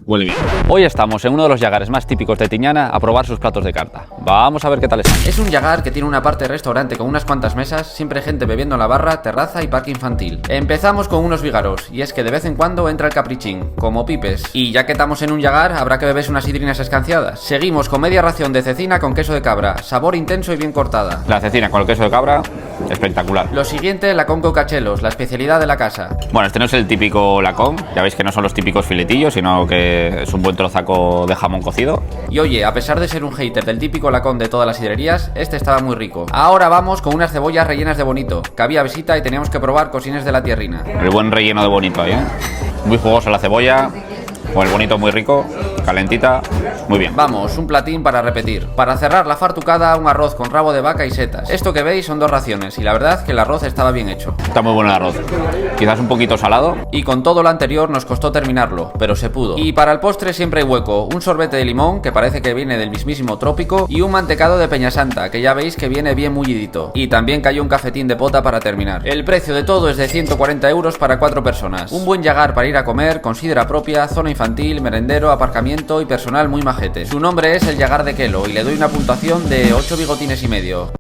Huele bien. Hoy estamos en uno de los llagares más típicos de Tiñana a probar sus platos de carta. Vamos a ver qué tal están. Es un llagar que tiene una parte de restaurante con unas cuantas mesas, siempre gente bebiendo en la barra, terraza y parque infantil. Empezamos con unos vígaros, y es que de vez en cuando entra el caprichín, como pipes. Y ya que estamos en un llagar, habrá que beberse unas sidrinas escanciadas. Seguimos con media ración de cecina con queso de cabra, sabor intenso y bien cortada. La cecina con el queso de cabra, espectacular. Lo siguiente, la con cachelos, la especialidad de la casa. Bueno, este no es el típico lacón, ya veis que no son los típicos filetillos, sino que es un buen trozaco de jamón cocido. Y oye, a pesar de ser un hater del típico lacón de todas las sidrerías, este estaba muy rico. Ahora vamos con unas cebollas rellenas de bonito, que había visita y teníamos que probar cosines de la tierrina. El buen relleno de bonito ahí, ¿eh? Muy jugosa la cebolla, con el bonito muy rico, calentita, muy bien. Vamos, un platín para repetir. Para cerrar la fartucada, un arroz con rabo de vaca y setas. Esto que veis son 2 raciones y la verdad que el arroz estaba bien hecho. Está muy bueno el arroz, quizás un poquito salado. Y con todo lo anterior nos costó terminarlo, pero se pudo. Y para el postre siempre hay hueco, un sorbete de limón que parece que viene del mismísimo trópico y un mantecado de Peñasanta que ya veis que viene bien mullidito. Y también cayó un cafetín de pota para terminar. El precio de todo es de 140 euros para 4 personas. Un buen llagar para ir a comer, con sidra propia, zona infantil, merendero, aparcamiento y personal muy majete. Su nombre es el Llagar de Quelo y le doy una puntuación de 8 bigotines y medio.